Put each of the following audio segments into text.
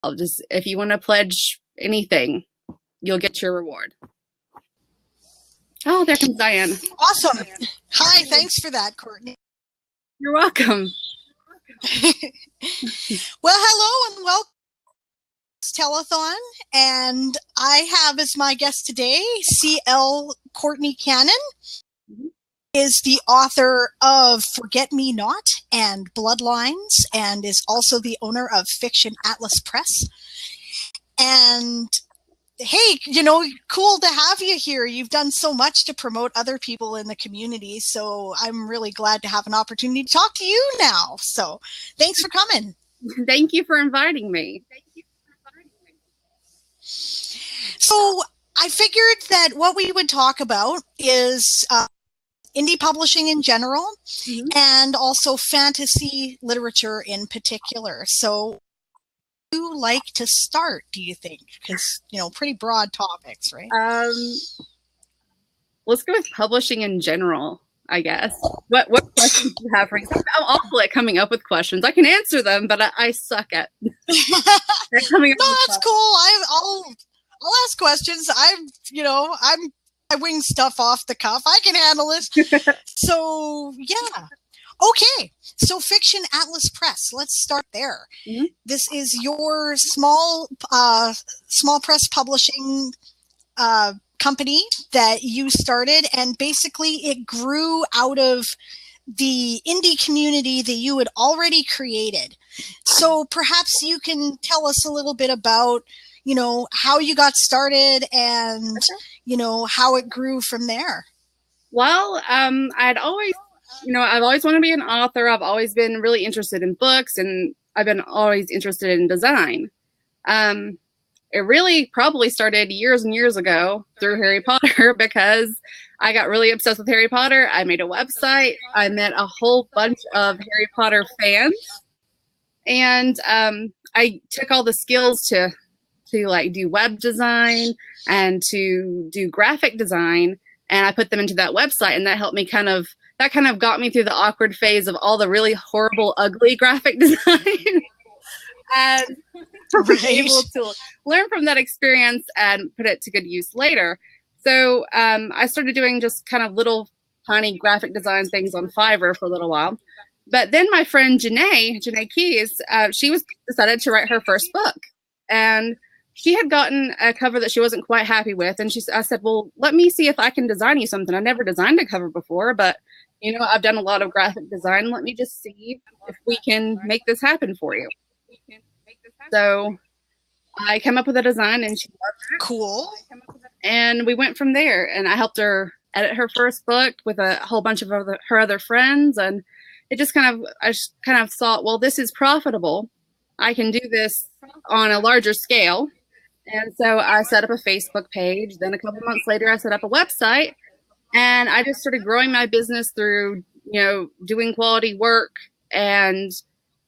I'll just, if you want to pledge anything, you'll get your reward. Oh, there comes Diane. Awesome. Hi, thanks for that, Courtney. You're welcome. Well, hello and welcome to Telethon. And I have as my guest today, C.L. Courtney Cannon. Is the author of Forget Me Not and Bloodlines, and is also the owner of Fiction Atlas Press. And hey, you know, cool to have you here. You've done so much to promote other people in the community, so I'm really glad to have an opportunity to talk to you now. So thanks for coming. Thank you for inviting me. So I figured that what we would talk about is indie publishing in general, and also fantasy literature in particular. So who you like to start, do you think? Because, you know, pretty broad topics, right? Let's go with publishing in general, I guess. What questions do you have for me? I'm awful at coming up with questions. I can answer them, but I suck at coming up No, with that's cool. I'll ask questions. I wing stuff off the cuff. I can handle it. So, yeah. Okay. So Fiction Atlas Press. Let's start there. This is your small press publishing company that you started, and basically it grew out of the indie community that you had already created. So perhaps you can tell us a little bit about, you know, how you got started and, you know, how it grew from there. Well, I've always wanted to be an author. I've always been really interested in books, and I've been always interested in design. It really probably started years and years ago through Harry Potter, because I got really obsessed with Harry Potter. I made a website. I met a whole bunch of Harry Potter fans, and I took all the skills to like do web design and to do graphic design, and I put them into that website, and that helped me kind of got me through the awkward phase of all the really horrible, ugly graphic design. And I was able to learn from that experience and put it to good use later. So I started doing just kind of little tiny graphic design things on Fiverr for a little while. But then my friend Janae Keys, she decided to write her first book. And she had gotten a cover that she wasn't quite happy with. And I said, well, let me see if I can design you something. I never designed a cover before, but, you know, I've done a lot of graphic design. Let me just see if we can make this happen for you. So I came up with a design, and she loved it. Cool. And we went from there, and I helped her edit her first book with a whole bunch of her other friends. And I just kind of thought, well, this is profitable. I can do this on a larger scale. And so I set up a Facebook page. Then a couple months later, I set up a website, and I just started growing my business through, you know, doing quality work and,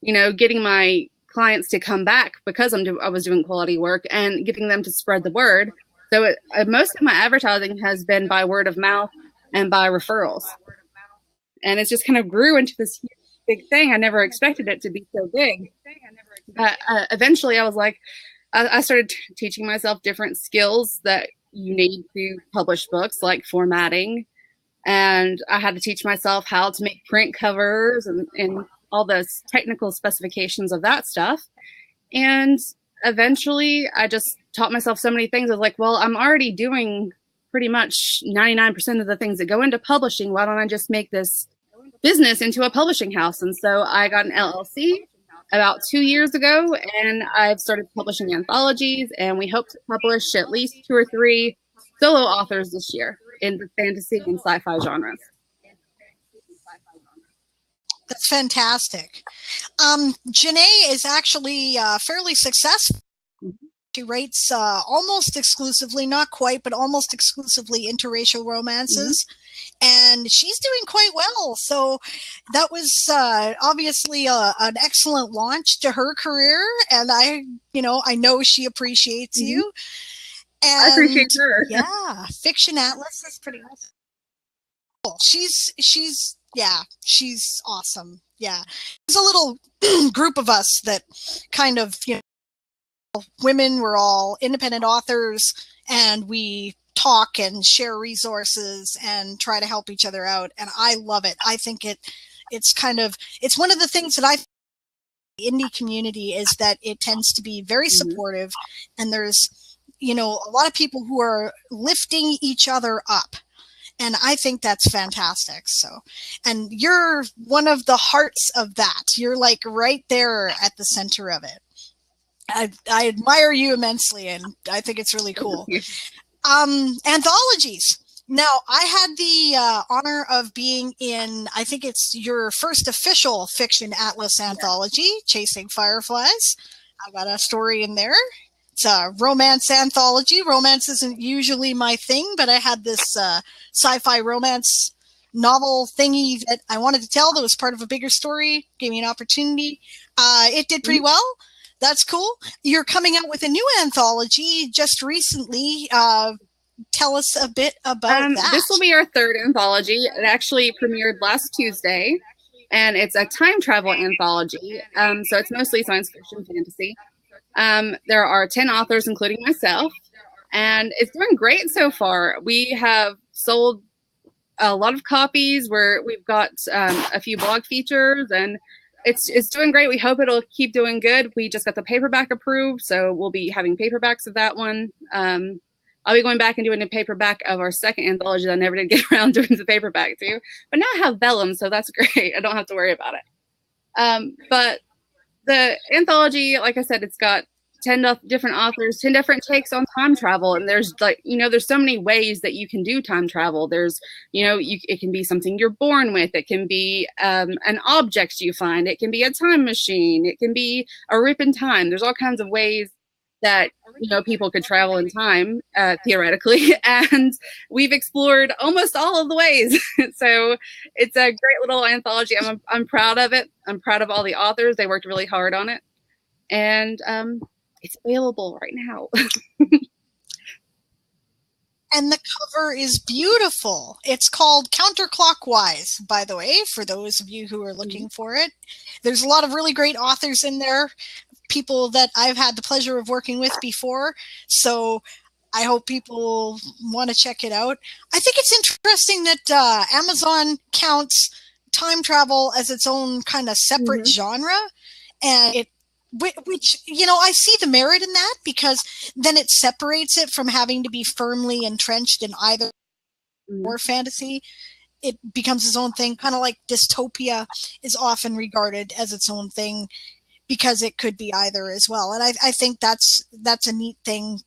you know, getting my clients to come back because I was doing quality work, and getting them to spread the word. So most of my advertising has been by word of mouth and by referrals. And it's just kind of grew into this huge, big thing. I never expected it to be so big. But eventually I was like, I started teaching myself different skills that you need to publish books, like formatting. And I had to teach myself how to make print covers and all the technical specifications of that stuff. And eventually I just taught myself so many things. I was like, well, I'm already doing pretty much 99% of the things that go into publishing. Why don't I just make this business into a publishing house? And so I got an LLC about 2 years ago, and I've started publishing anthologies, and we hope to publish at least 2 or 3 solo authors this year in the fantasy and sci-fi genres. That's fantastic. Janae is actually fairly successful. She writes almost exclusively, not quite, but almost exclusively interracial romances. And she's doing quite well. So that was obviously an excellent launch to her career. And I know she appreciates you. And I appreciate her. Yeah, Fiction Atlas is pretty awesome. She's awesome. Yeah. There's a little group of us that kind of, women, we're all independent authors, and we talk and share resources and try to help each other out. And I love it. I think it's one of the things that I think the indie community is that it tends to be very supportive, and there's, a lot of people who are lifting each other up. And I think that's fantastic. So, and you're one of the hearts of that. You're like right there at the center of it. I admire you immensely, and I think it's really cool. Anthologies. Now, I had the honor of being in, I think it's your first official Fiction Atlas anthology, Chasing Fireflies. I got a story in there. It's a romance anthology. Romance isn't usually my thing, but I had this sci-fi romance novel thingy that I wanted to tell that was part of a bigger story. Gave me an opportunity. It did pretty well. That's cool. You're coming out with a new anthology just recently. Tell us a bit about that. This will be our third anthology. It actually premiered last Tuesday, and it's a time travel anthology. So it's mostly science fiction fantasy. There are 10 authors, including myself, and it's doing great so far. We have sold a lot of copies where we've got a few blog features, and it's doing great. We hope it'll keep doing good. We just got the paperback approved, so we'll be having paperbacks of that one. I'll be going back and doing a paperback of our second anthology that I never did get around doing the paperback to. But now I have vellum, so that's great. I don't have to worry about it. But the anthology, like I said, it's got 10 different authors, 10 different takes on time travel. And there's there's so many ways that you can do time travel. There's, it can be something you're born with. It can be an object you find. It can be a time machine. It can be a rip in time. There's all kinds of ways that, people could travel in time, theoretically. And we've explored almost all of the ways. So it's a great little anthology. I'm proud of it. I'm proud of all the authors. They worked really hard on it. And it's available right now. And the cover is beautiful. It's called Counterclockwise, by the way, for those of you who are looking for it. There's a lot of really great authors in there, people that I've had the pleasure of working with before. So I hope people want to check it out. I think it's interesting that Amazon counts time travel as its own kind of separate genre. And which, I see the merit in that, because then it separates it from having to be firmly entrenched in either or fantasy. It becomes its own thing, kind of like dystopia is often regarded as its own thing because it could be either as well. And I think that's a neat thing.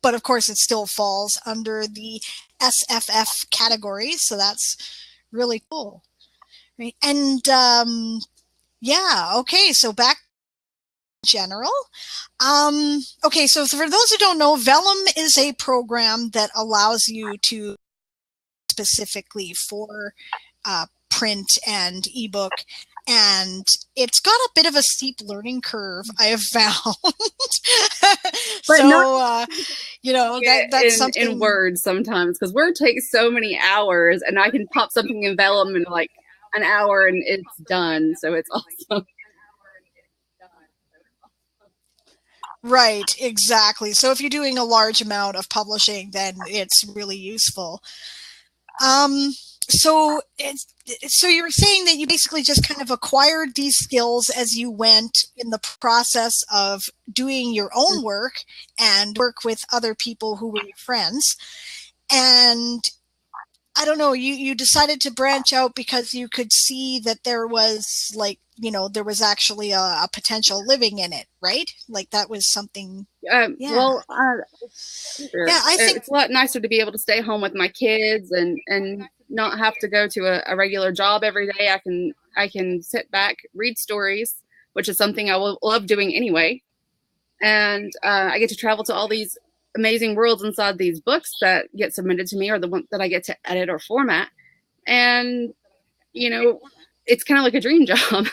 But of course, it still falls under the SFF category. So that's really cool. Right. And okay. So back general. Okay, so for those who don't know, Vellum is a program that allows you to specifically for print and ebook, and it's got a bit of a steep learning curve, I have found. That's something in Word sometimes, because Word takes so many hours, and I can pop something in Vellum in like an hour and it's done. So it's awesome. Right, exactly. So if you're doing a large amount of publishing, then it's really useful. So you were saying that you basically just kind of acquired these skills as you went in the process of doing your own work and work with other people who were your friends. And I don't know, you decided to branch out because you could see that there was there was actually a potential living in it, right? Like that was something. I think it's a lot nicer to be able to stay home with my kids and not have to go to a regular job every day. I can sit back, read stories, which is something I will love doing anyway. And I get to travel to all these amazing worlds inside these books that get submitted to me, or the one that I get to edit or format. And, it's kind of like a dream job.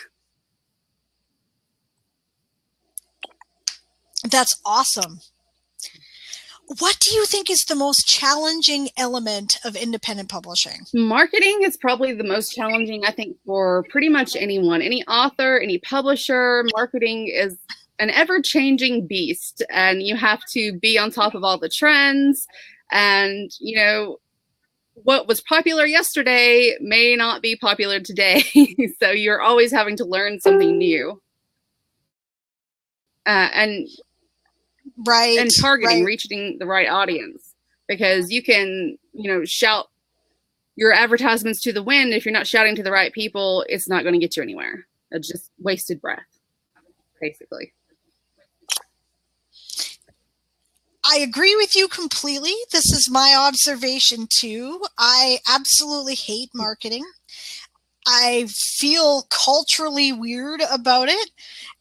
That's awesome. What do you think is the most challenging element of independent publishing? Marketing is probably the most challenging, I think, for pretty much anyone, any author, any publisher. Marketing is an ever-changing beast, and you have to be on top of all the trends. And, you know, what was popular yesterday may not be popular today. So you're always having to learn something new. And targeting, reaching the right audience, because you can, you know, shout your advertisements to the wind. If you're not shouting to the right people, it's not going to get you anywhere. It's just wasted breath, basically. I agree with you completely. This is my observation too. I absolutely hate marketing. I feel culturally weird about it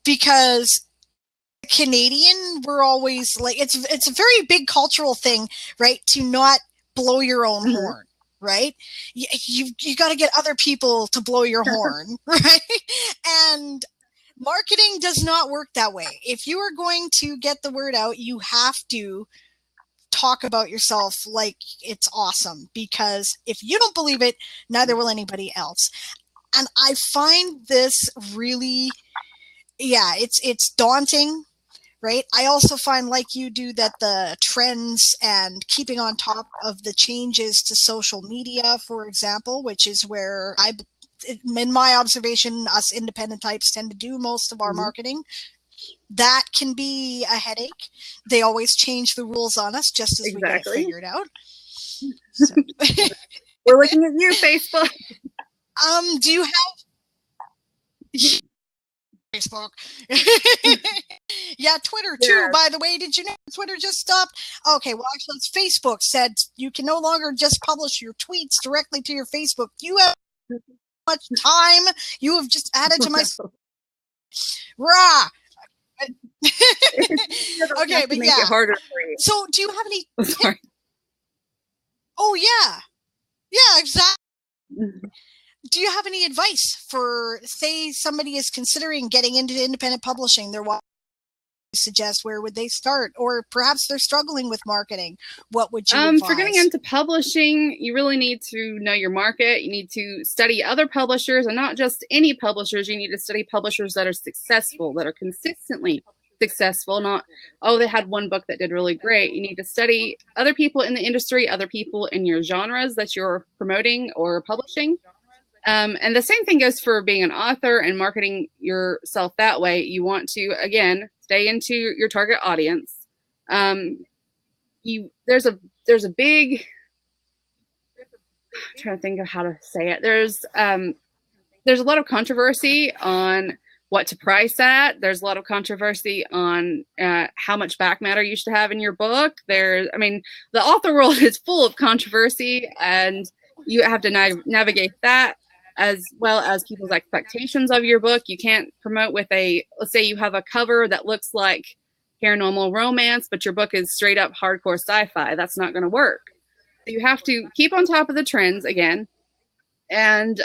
because Canadian, we're always like, it's a very big cultural thing, right? To not blow your own horn, right? You got to get other people to blow your horn, right? And marketing does not work that way. If you are going to get the word out, you have to talk about yourself like it's awesome, because if you don't believe it, neither will anybody else. And I find this really, it's daunting. Right. I also find, like you do, that the trends and keeping on top of the changes to social media, for example, which is where in my observation, us independent types tend to do most of our marketing. That can be a headache. They always change the rules on us just as we get it figured out. So. We're looking at you, Facebook. Do you have Facebook? Yeah, Twitter too, by the way. Did you know Twitter just stopped? Okay, well, actually, it's Facebook said you can no longer just publish your tweets directly to your Facebook. You have much time you have just added to my rah. Okay, but make it harder for you. So do you have any Oh yeah, exactly. Do you have any advice for, say, somebody is considering getting into independent publishing? They're what suggest, where would they start? Or perhaps they're struggling with marketing. What would you advise? For getting into publishing, you really need to know your market. You need to study other publishers, and not just any publishers. You need to study publishers that are successful, that are consistently successful, not, oh, they had one book that did really great. You need to study other people in the industry, other people in your genres that you're promoting or publishing. And the same thing goes for being an author and marketing yourself that way. You want to, again, stay into your target audience. There's a big, I'm trying to think of how to say it. There's a lot of controversy on what to price at. There's a lot of controversy on how much back matter you should have in your book. The author world is full of controversy, and you have to navigate that, as well as people's expectations of your book. You can't promote with let's say you have a cover that looks like paranormal romance, but your book is straight up hardcore sci-fi. That's not going to work. So you have to keep on top of the trends again. And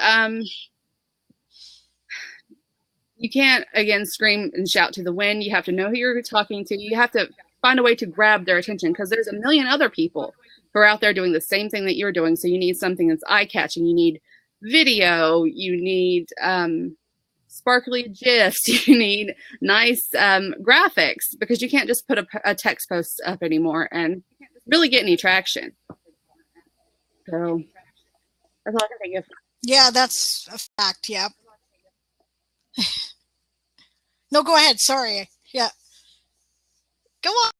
you can't, again, scream and shout to the wind. You have to know who you're talking to. You have to find a way to grab their attention, because there's a million other people who are out there doing the same thing that you're doing. So you need something that's eye-catching. You need video, you need sparkly GIFs, you need nice graphics, because you can't just put a text post up anymore and really get any traction. So that's all I can think of. Yeah, that's a fact. Yeah. No, go ahead. Sorry. Yeah. Go on.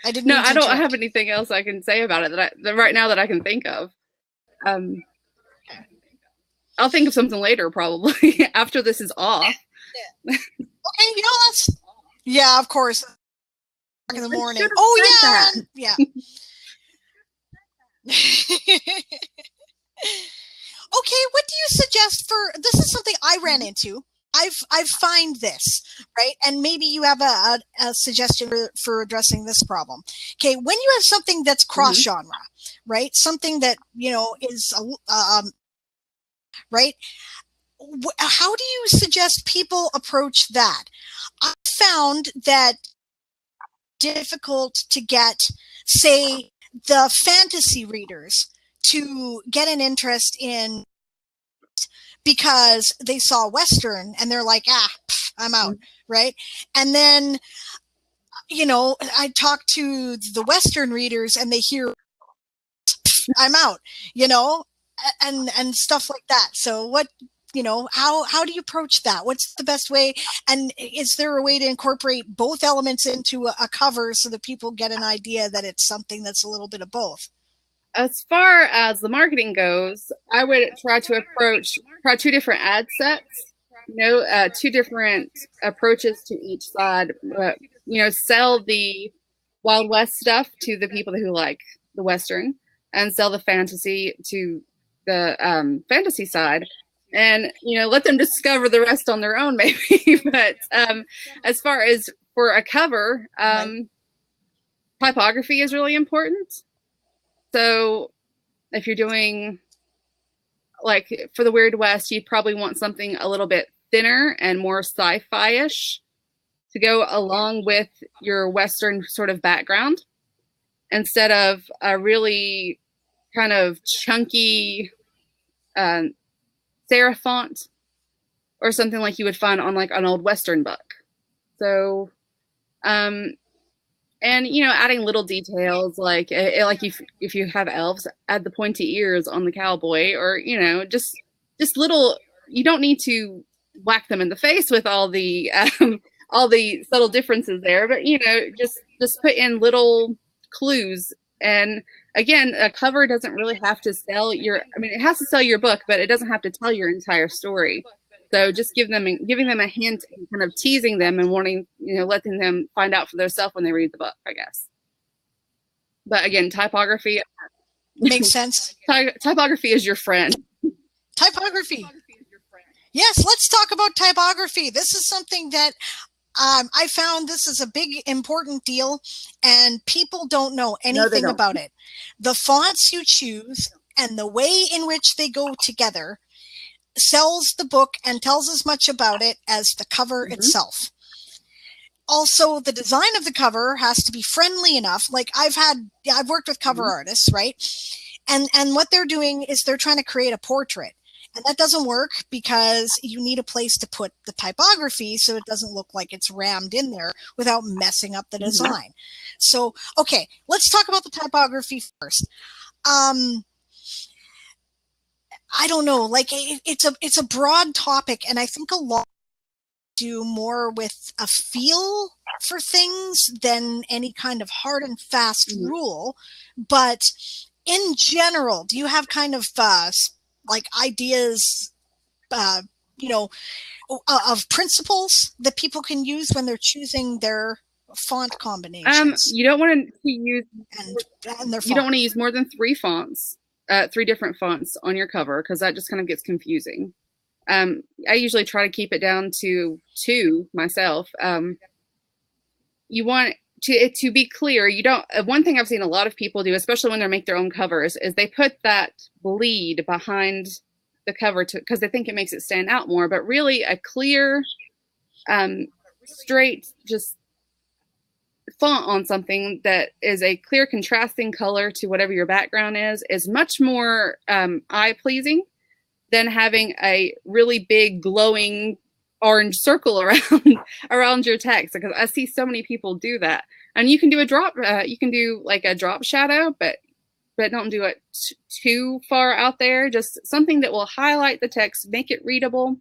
I don't have anything else I can say about it that right now that I can think of. I'll think of something later, probably after this is off. Okay, that's of course. In the morning. Oh yeah. Okay, what do you suggest for? This is something I ran into. I've find this, right? And maybe you have a suggestion for addressing this problem. Okay, when you have something that's cross genre, right? Something that is right? How do you suggest people approach that? I found that difficult to get, say, the fantasy readers to get an interest in, because they saw Western and they're like, I'm out, right? And then, you know, I talk to the Western readers and they hear, I'm out, you know, and stuff like that. So what, you know, how do you approach that? What's the best way? And is there a way to incorporate both elements into a cover so that people get an idea that it's something that's a little bit of both? As far as the marketing goes, I would try to approach two different ad sets, you know, two different approaches to each side. You know, sell the Wild West stuff to the people who like the Western, and sell the fantasy to the fantasy side, and you know, let them discover the rest on their own, maybe. But as far as for a cover, typography is really important. So if you're doing, like for the Wyrd West, you'd probably want something a little bit thinner and more sci-fi-ish to go along with your Western sort of background, instead of a really kind of chunky serif font or something like you would find on like an old Western book. So, and you know, adding little details like if you have elves, add the pointy ears on the cowboy, or you know, just little. You don't need to whack them in the face with all the subtle differences there, but you know, just put in little clues. And again, a cover doesn't really have to sell your. I mean, it has to sell your book, but it doesn't have to tell your entire story. So just giving them a hint and kind of teasing them and wanting, you know, letting them find out for themselves when they read the book, I guess. But again, typography makes sense. Typography is your friend. Typography. Yes, let's talk about typography. This is something that I found this is a big, important deal, and people don't know anything about it. The fonts you choose and the way in which they go together sells the book and tells as much about it as the cover itself. Also, the design of the cover has to be friendly enough. Like I've worked with cover artists, right? And what they're doing is they're trying to create a portrait. And that doesn't work because you need a place to put the typography so it doesn't look like it's rammed in there without messing up the design. So, okay, let's talk about the typography first. I don't know, like it's a broad topic, and I think a lot do more with a feel for things than any kind of hard and fast rule. But in general, do you have kind of like ideas, you know, of principles that people can use when they're choosing their font combinations? You don't want to use and their font. You don't want to use more than 3 fonts. 3 different fonts on your cover, because that just kind of gets confusing. I usually try to keep it down to 2 myself. You want it to be clear. You don't. One thing I've seen a lot of people do, especially when they make their own covers, is they put that bleed behind the cover because they think it makes it stand out more. But really, a clear, straight, just font on something that is a clear contrasting color to whatever your background is much more eye-pleasing than having a really big glowing orange circle around your text, because I see so many people do that. And you can do a drop you can do like a drop shadow, but don't do it too far out there. Just something that will highlight the text, make it readable,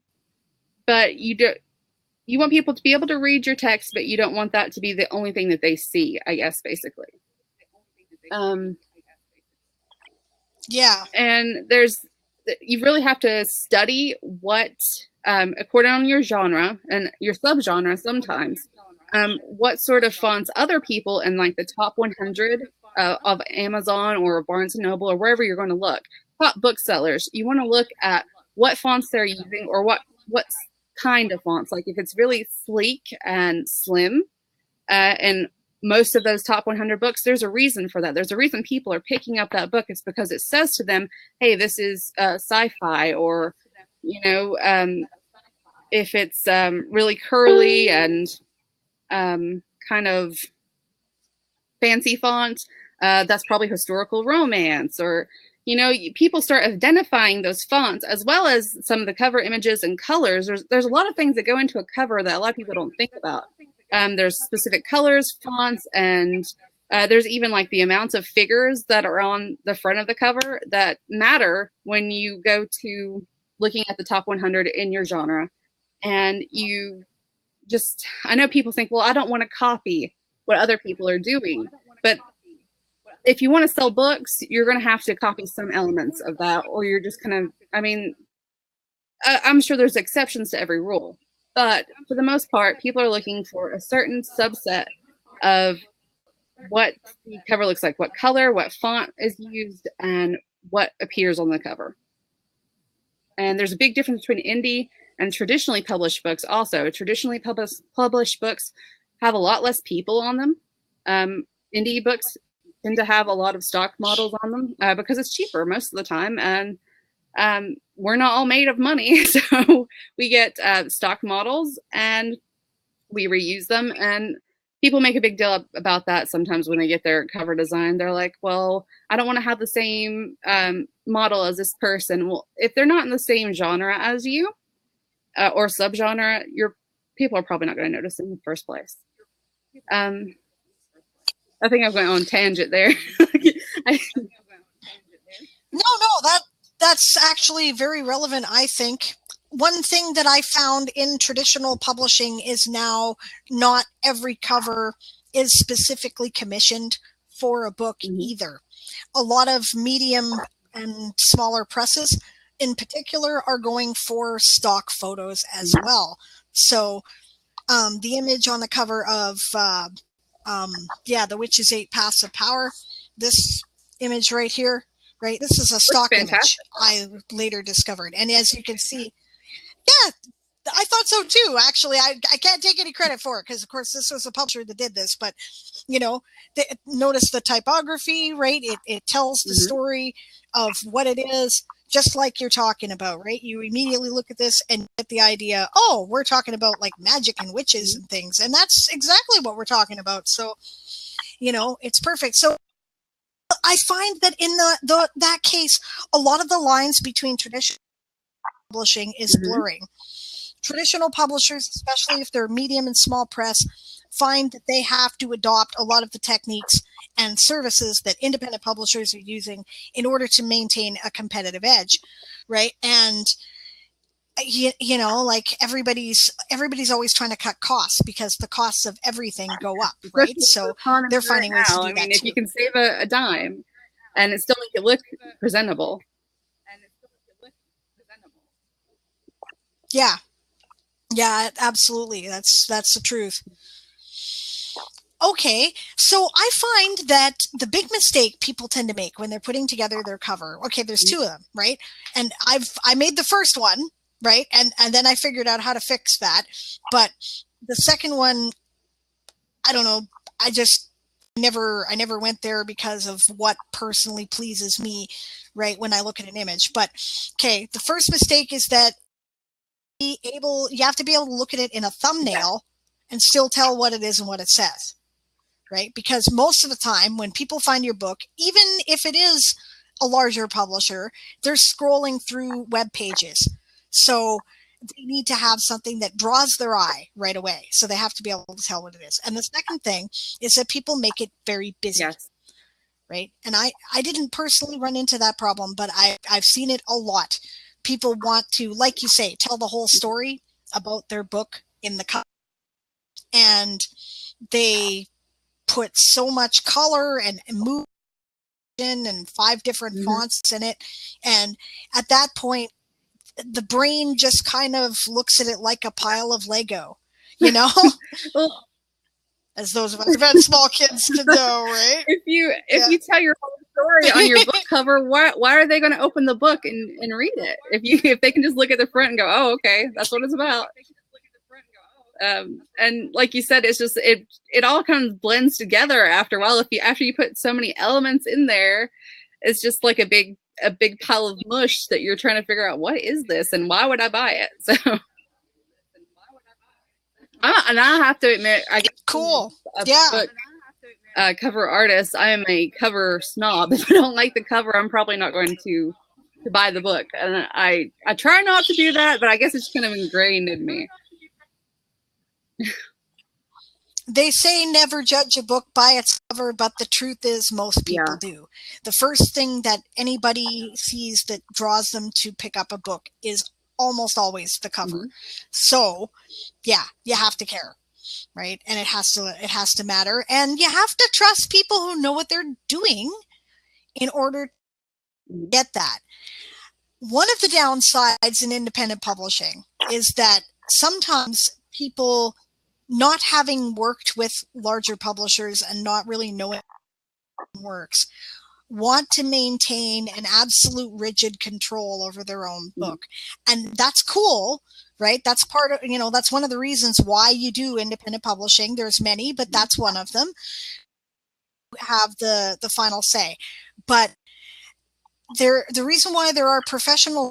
but you want people to be able to read your text, but you don't want that to be the only thing that they see, I guess, basically. Yeah. And you really have to study what, according on your genre and your subgenre sometimes, what sort of fonts other people in like the top 100 of Amazon or Barnes & Noble or wherever you're going to look, top booksellers, you want to look at what fonts they're using, or what kind of fonts. Like if it's really sleek and slim, and most of those top 100 books, there's a reason for that. There's a reason people are picking up that book. It's because it says to them, hey, this is sci-fi, or, you know, if it's really curly and kind of fancy font, that's probably historical romance, or, people start identifying those fonts as well as some of the cover images and colors. There's a lot of things that go into a cover that a lot of people don't think about. There's specific colors, fonts, and there's even like the amounts of figures that are on the front of the cover that matter when you go to looking at the top 100 in your genre. And I know people think, well, I don't want to copy what other people are doing, but if you want to sell books, you're going to have to copy some elements of that, or you're just kind of, I'm sure there's exceptions to every rule, but for the most part, people are looking for a certain subset of what the cover looks like, what color, what font is used, and what appears on the cover. And there's a big difference between indie and traditionally published books also. Traditionally published books have a lot less people on them. Indie books tend to have a lot of stock models on them because it's cheaper most of the time. And we're not all made of money. So we get stock models and we reuse them. And people make a big deal about that sometimes when they get their cover design. They're like, well, I don't want to have the same model as this person. Well, if they're not in the same genre as you or subgenre, people are probably not going to notice in the first place. I think I'm going on tangent there. No, that's actually very relevant, I think. One thing that I found in traditional publishing is now not every cover is specifically commissioned for a book either. A lot of medium and smaller presses in particular are going for stock photos as well. So the image on the cover of The Witch's 8 Paths of Power, this image right here, right? This is a stock image I later discovered. And as you can see, yeah, I thought so too. Actually, I can't take any credit for it because, of course, this was a publisher that did this. But, notice the typography, right? It tells the story of what it is, just like you're talking about, right? You immediately look at this and get the idea, oh, we're talking about like magic and witches and things. And that's exactly what we're talking about. So, it's perfect. So I find that in that case, a lot of the lines between traditional publishing is blurring. Traditional publishers, especially if they're medium and small press, find that they have to adopt a lot of the techniques and services that independent publishers are using in order to maintain a competitive edge, right? And like everybody's always trying to cut costs because the costs of everything go up, right? So they're finding ways to do that. If you can save a dime and it still make it look presentable. Yeah, absolutely. That's the truth. Okay, so I find that the big mistake people tend to make when they're putting together their cover, okay, there's two of them, right? And I made the first one, right? And then I figured out how to fix that. But the second one, I don't know, I never went there because of what personally pleases me, right, when I look at an image. But okay, the first mistake is that you have to be able to look at it in a thumbnail and still tell what it is and what it says, right? Because most of the time when people find your book, even if it is a larger publisher, they're scrolling through web pages. So they need to have something that draws their eye right away. So they have to be able to tell what it is. And the second thing is that people make it very busy. Yes. Right. And I didn't personally run into that problem, but I've seen it a lot. People want to, like you say, tell the whole story about their book in the cover. And they put so much color and movement and 5 different fonts in it. And at that point, the brain just kind of looks at it like a pile of Lego, well, as those of us who've had small kids to know, right? If you tell your whole story on your book cover, why are they going to open the book and read it? If they can just look at the front and go, oh, okay, that's what it's about. And like you said, it's just it all kind of blends together after a while. After you put so many elements in there, it's just like a big pile of mush that you're trying to figure out what is this and why would I buy it. So and I have to admit, I get cool. a book cover artist, I am a cover snob. If I don't like the cover, I'm probably not going to buy the book. And I try not to do that, but I guess it's kind of ingrained in me. They say never judge a book by its cover, but the truth is most people do. The first thing that anybody sees that draws them to pick up a book is almost always the cover. Mm-hmm. So, yeah, you have to care, right? And it has to matter, and you have to trust people who know what they're doing in order to get that. One of the downsides in independent publishing is that sometimes people, not having worked with larger publishers and not really knowing how it works, want to maintain an absolute rigid control over their own book. And that's cool, right? That's part of, that's one of the reasons why you do independent publishing. There's many, but that's one of them. Have the final say. But the reason why there are professional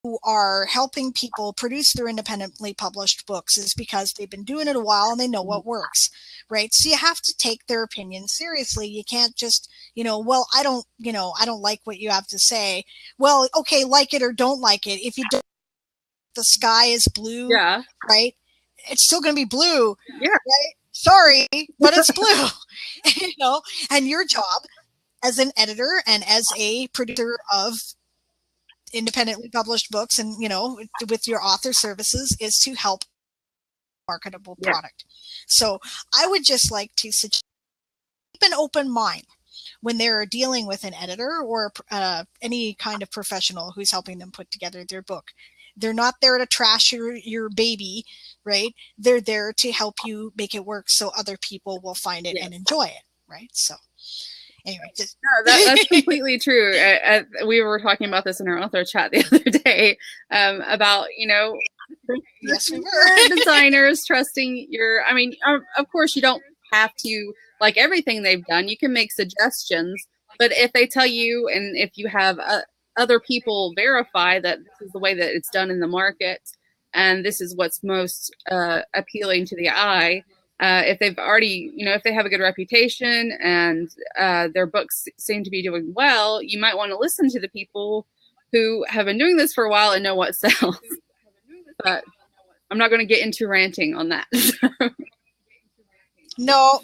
who are helping people produce their independently published books is because they've been doing it a while and they know what works, right? So you have to take their opinion seriously. You can't just, well, I don't like what you have to say. Well, okay, like it or don't like it. If you don't, the sky is blue, right? It's still going to be blue, right? Sorry, but it's blue, and your job as an editor and as a producer of independently published books and, with your author services is to help marketable product. So I would just like to suggest keep an open mind when they're dealing with an editor or any kind of professional who's helping them put together their book. They're not there to trash your baby, right? They're there to help you make it work so other people will find it and enjoy it, right? So anyway, that's completely true. We were talking about this in our author chat the other day about, yes, we were. Designers trusting of course you don't have to like everything they've done. You can make suggestions, but if they tell you, and if you have other people verify that this is the way that it's done in the market, and this is what's most appealing to the eye, if they've already, if they have a good reputation and their books seem to be doing well, you might want to listen to the people who have been doing this for a while and know what sells. But I'm not going to get into ranting on that. No,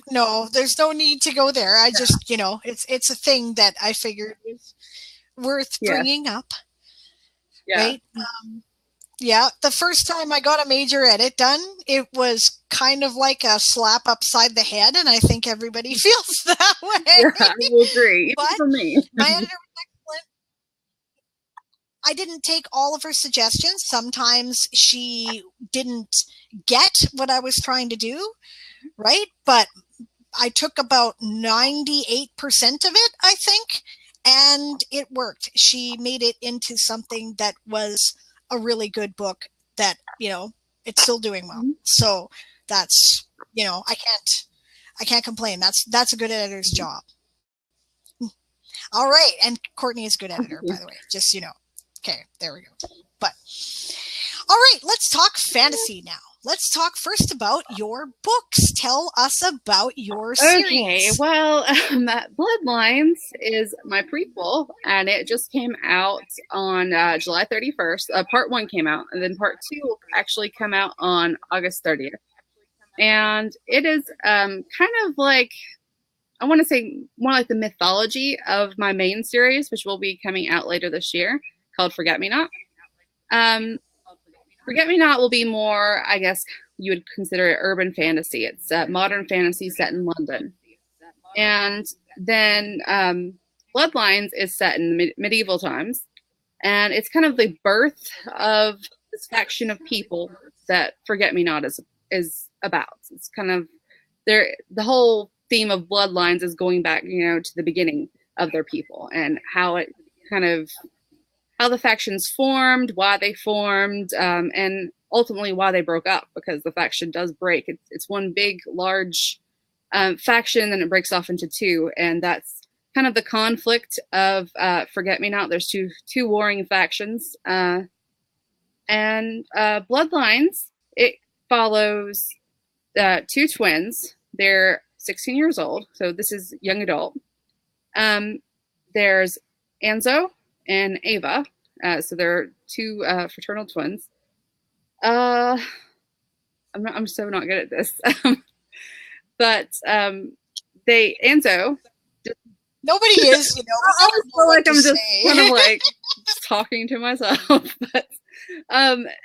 there's no need to go there. I just, it's a thing that I figured was worth bringing up. Right? The first time I got a major edit done, it was kind of like a slap upside the head, and I think everybody feels that way. Yeah, I will agree. But for me. My editor was excellent. I didn't take all of her suggestions. Sometimes she didn't get what I was trying to do, right? But I took about 98% of it, I think, and it worked. She made it into something that was a really good book that, it's still doing well. Mm-hmm. So that's, I can't complain. That's a good editor's job. All right. And Courtney is a good editor, by the way, just, okay, there we go. But all right, let's talk fantasy now. Let's talk first about your books. Tell us about your series. Okay, well, Bloodlines is my prequel, and it just came out on July 31st. Part 1 came out, and then Part 2 will actually come out on August 30th. And it is kind of like, I want to say more like the mythology of my main series, which will be coming out later this year, called Forget Me Not. Forget Me Not will be more, I guess you would consider it urban fantasy. It's modern fantasy set in London. And then Bloodlines is set in medieval times. And it's kind of the birth of this faction of people that Forget Me Not is about. It's kind of the whole theme of Bloodlines is going back, to the beginning of their people and how the factions formed, why they formed, and ultimately why they broke up, because the faction does break. It's one big, large faction, and it breaks off into two, and that's kind of the conflict of Forget Me Not. There's two warring factions, and Bloodlines, it follows two twins. They're 16 years old. So this is young adult. There's Anzo and Ava. So they're two fraternal twins. I'm so not good at this. But Anzo. Nobody is, you know. I always feel like I'm just kind of like talking to myself. But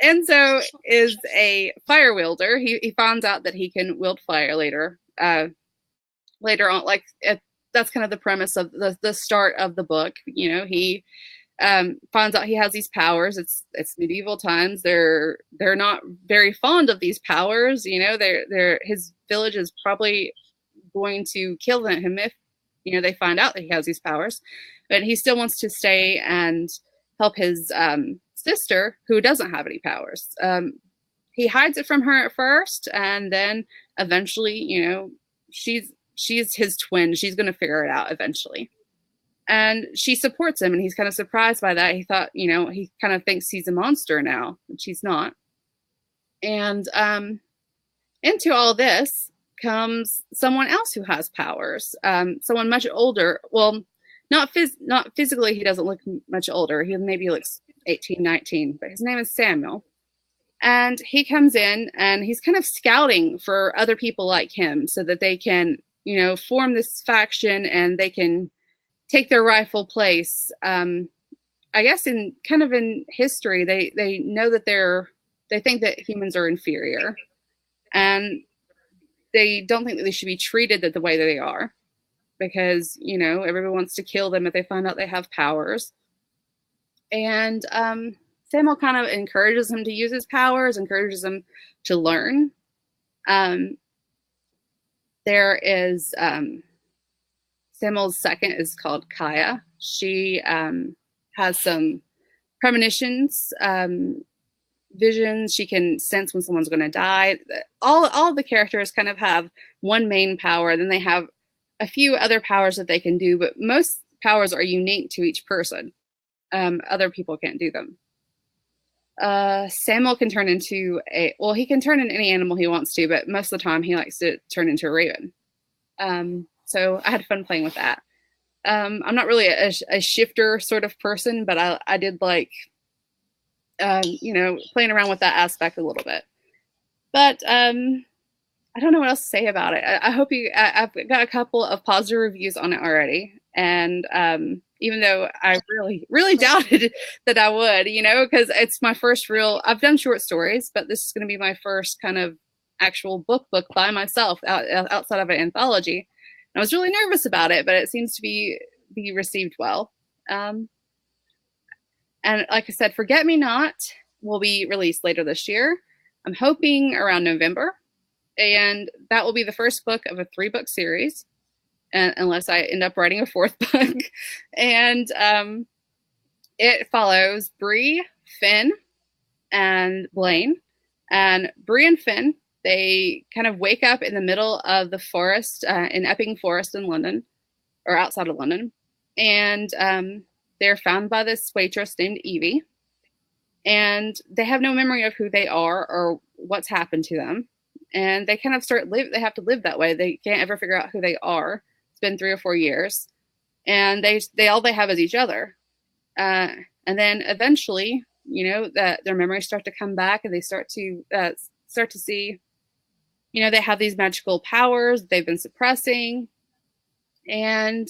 Enzo is a fire wielder. He finds out that he can wield fire later. Later on, like that's kind of the premise of the start of the book. You know, he finds out he has these powers. It's medieval times. They're not very fond of these powers. You know, his village is probably going to kill him if, you know, they find out that he has these powers. But he still wants to stay and help his sister, who doesn't have any powers. He hides it from her at first, and then eventually, you know, she's his twin. She's going to figure it out eventually. And she supports him, and he's kind of surprised by that. He thought, you know, he kind of thinks he's a monster now, but she's not. And into all this comes someone else who has powers. Someone much older. Well, not physically, he doesn't look much older. He maybe looks 18, 19, but his name is Samuel. And he comes in, and he's kind of scouting for other people like him so that they can, you know, form this faction and they can take their rightful place. I guess in history, they know that they think that humans are inferior, and they don't think that they should be treated the way that they are, because, you know, everyone wants to kill them if they find out they have powers. And Samuel kind of encourages him to use his powers, encourages him to learn. There is Samuel's second is called Kaya. She has some premonitions, visions. She can sense when someone's going to die. All of the characters kind of have one main power. Then they have a few other powers that they can do, but most powers are unique to each person. Other people can't do them. Samuel can turn into he can turn into any animal he wants to, but most of the time he likes to turn into a raven. So I had fun playing with that. I'm not really a shifter sort of person, but I did like, you know, playing around with that aspect a little bit. But I don't know what else to say about it. I hope I've got a couple of positive reviews on it already. And even though I really, really doubted that I would, you know, because it's my first I've done short stories, but this is going to be my first kind of actual book by myself outside of an anthology. And I was really nervous about it, but it seems to be received well. And like I said, Forget Me Not will be released later this year. I'm hoping around November. And that will be the first book of a 3-book series, unless I end up writing a 4th book. And it follows Bree, Finn, and Blaine. And Bree and Finn, they kind of wake up in the middle of the forest, in Epping Forest in London, or outside of London. And they're found by this waitress named Evie. And they have no memory of who they are or what's happened to them. And they kind of they have to live that way. They can't ever figure out who they are. It's been 3 or 4 years. And all they have is each other. And then eventually, you know, that their memories start to come back, and they start to see, you know, they have these magical powers they've been suppressing. And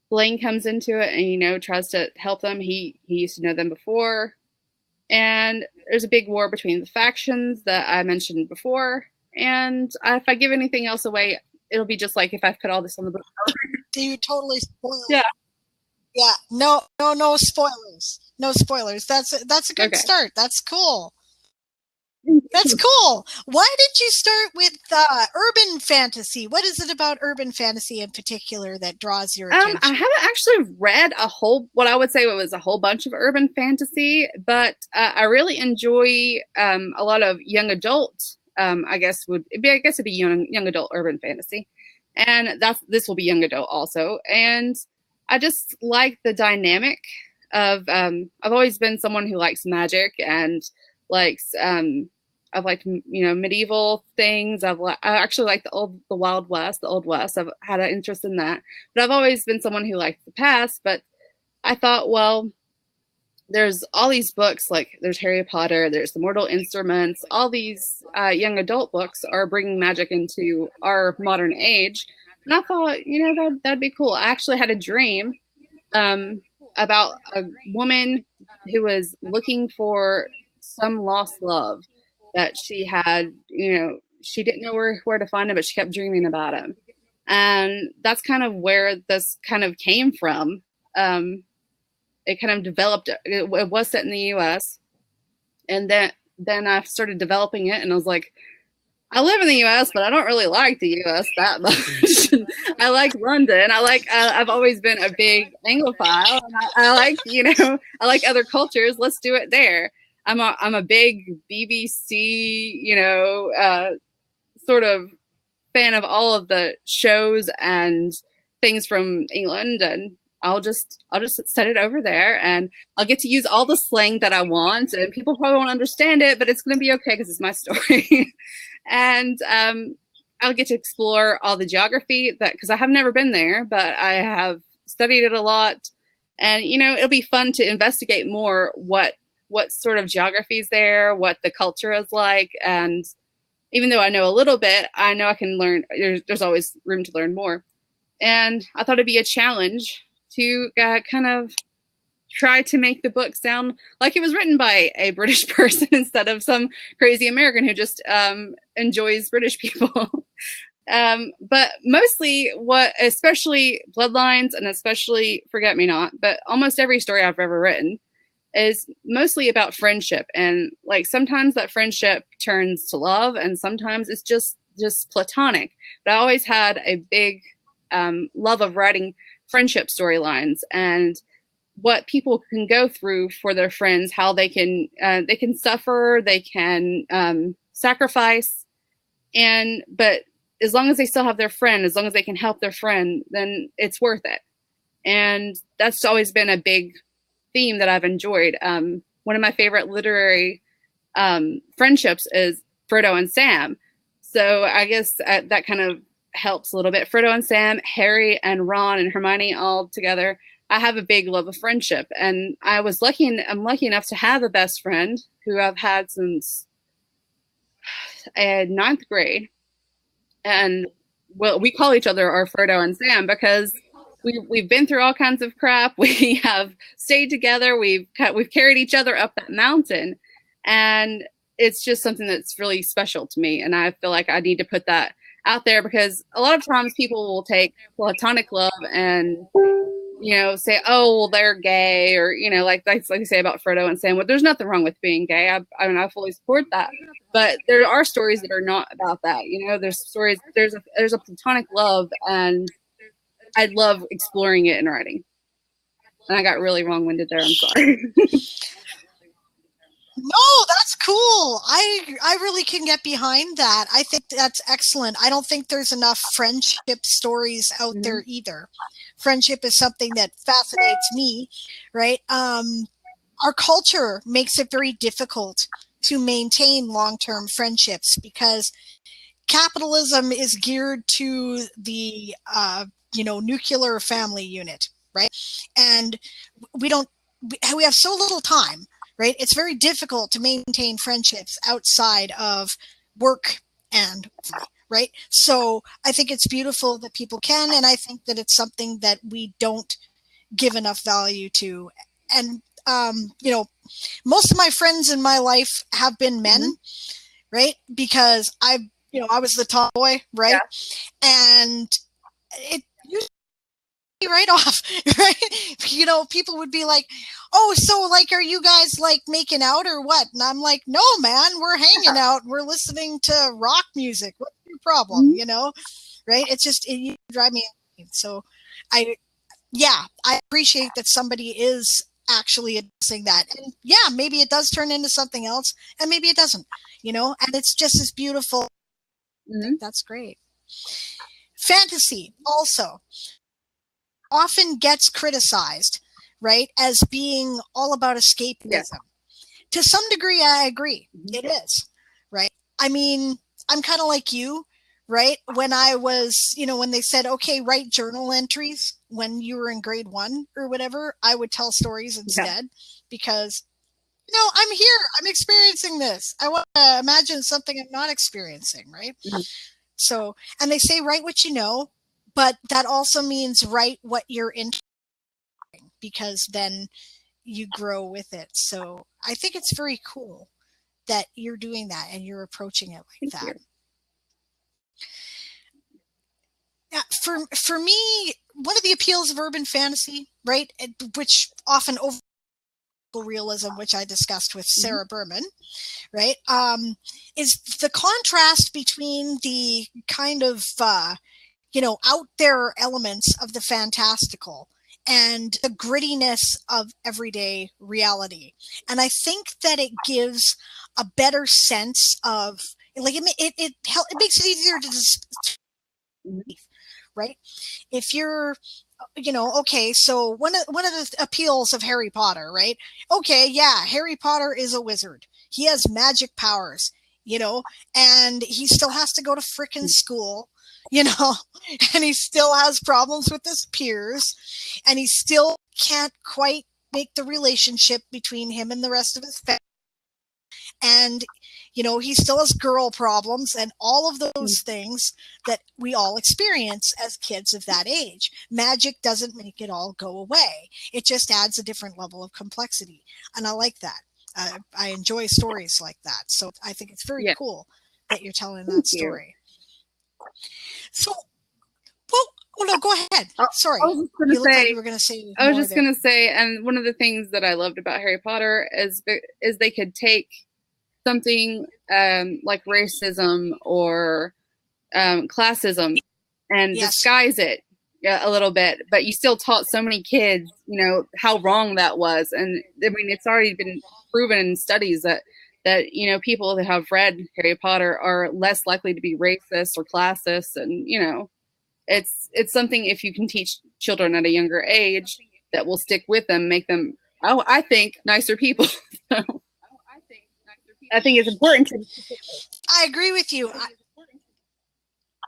Blaine comes into it and, you know, tries to help them. He used to know them before. And there's a big war between the factions that I mentioned before. And if I give anything else away, it'll be just like if I put all this on the book. You totally spoiled. Yeah. Yeah. No spoilers. No spoilers. That's a good start. That's cool. That's cool. Why did you start with urban fantasy? What is it about urban fantasy in particular that draws your attention? I haven't actually read what I would say was a whole bunch of urban fantasy, but I really enjoy a lot of young adult. I guess it'd be young adult urban fantasy, and this will be young adult also. And I just like the dynamic of. I've always been someone who likes magic and likes. liked, medieval things. I actually like the Wild West, the Old West. I've had an interest in that, but I've always been someone who liked the past. But I thought, well, there's all these books, like there's Harry Potter, there's the Mortal Instruments, all these young adult books are bringing magic into our modern age. And I thought, that'd be cool. I actually had a dream about a woman who was looking for some lost love that she had, she didn't know where to find it, but she kept dreaming about him. And that's kind of where this kind of came from. It kind of developed. It was set in the U.S. And then I started developing it, and I was like, I live in the U.S., but I don't really like the U.S. that much. I like London. I've always been a big Anglophile. And I like other cultures. Let's do it there. I'm a big BBC, sort of fan of all of the shows and things from England, and I'll just set it over there, and I'll get to use all the slang that I want, and people probably won't understand it, but it's going to be okay because it's my story. And I'll get to explore all the geography because I have never been there, but I have studied it a lot, and it'll be fun to investigate more what sort of geography is there, what the culture is like, and even though I know a little bit, I know I can learn. There's always room to learn more, and I thought it'd be a challenge to kind of try to make the book sound like it was written by a British person instead of some crazy American who just enjoys British people. But mostly especially Bloodlines and especially Forget Me Not, but almost every story I've ever written is mostly about friendship. And like sometimes that friendship turns to love and sometimes it's just platonic. But I always had a big love of writing friendship storylines and what people can go through for their friends, how they can suffer, they can sacrifice, but as long as they still have their friend, as long as they can help their friend, then it's worth it. And that's always been a big theme that I've enjoyed. One of my favorite literary friendships is Frodo and Sam. So I guess that kind of helps a little bit. Frodo and Sam, Harry and Ron and Hermione all together. I have a big love of friendship, and I'm lucky enough to have a best friend who I've had since ninth grade. And well, we call each other our Frodo and Sam because we've been through all kinds of crap. We have stayed together. We've carried each other up that mountain, and it's just something that's really special to me. And I feel like I need to put that out there because a lot of times people will take platonic love and say, oh, well, they're gay, or like you say about Frodo and Sam. Well, there's nothing wrong with being gay. I fully support that. But there are stories that are not about that. There's stories. There's a platonic love, and I love exploring it in writing. And I got really long-winded there. I'm sorry. No, that's cool. I really can get behind that. I think that's excellent. I don't think there's enough friendship stories out there either. Friendship is something that fascinates me, right? Our culture makes it very difficult to maintain long-term friendships because capitalism is geared to the nuclear family unit, right? And we have so little time. Right? It's very difficult to maintain friendships outside of work and right. So I think it's beautiful that people can, and I think that it's something that we don't give enough value to. And most of my friends in my life have been men, right? Because I was the tomboy, right? Yeah. And it right off, right? People would be like, oh, so like, are you guys like making out or what? And I'm like, no, man, we're hanging out. We're listening to rock music. What's your problem? Right? It's just, you drive me insane. So I appreciate that somebody is actually addressing that. And yeah, maybe it does turn into something else and maybe it doesn't, and it's just as beautiful. That's great. Fantasy also often gets criticized, right, as being all about escapism. Yeah. To some degree, I agree. It is, right? I mean, I'm kind of like you, right? When I was, when they said, okay, write journal entries when you were in grade 1 or whatever, I would tell stories instead because, I'm here. I'm experiencing this. I want to imagine something I'm not experiencing, right? Mm-hmm. So, and they say write what you know, but that also means write what you're interested in because then you grow with it. So I think it's very cool that you're doing that and you're approaching it like that. Yeah, for me, one of the appeals of urban fantasy, right, which often over realism, which I discussed with Sarah Berman, right, is the contrast between the kind of out there elements of the fantastical and the grittiness of everyday reality. And I think that it gives a better sense of, like, it makes it easier to right? If you're, okay, so one of the appeals of Harry Potter, right? Okay, yeah, Harry Potter is a wizard. He has magic powers, and he still has to go to frickin' school, and he still has problems with his peers, and he still can't quite make the relationship between him and the rest of his family. And, he still has girl problems and all of those things that we all experience as kids of that age. Magic doesn't make it all go away. It just adds a different level of complexity. And I like that. I enjoy stories like that. So I think it's very cool that you're telling that story. So, oh no, go ahead. Sorry. I was just going to say, like you were going to say. I was just going to say, and one of the things that I loved about Harry Potter is they could take something like racism or classism and disguise it a little bit, but you still taught so many kids, how wrong that was. And I mean, it's already been proven in studies that people that have read Harry Potter are less likely to be racist or classist. And, it's something, if you can teach children at a younger age, that will stick with them, make them, I think, nicer people. I think it's important to. I agree with you.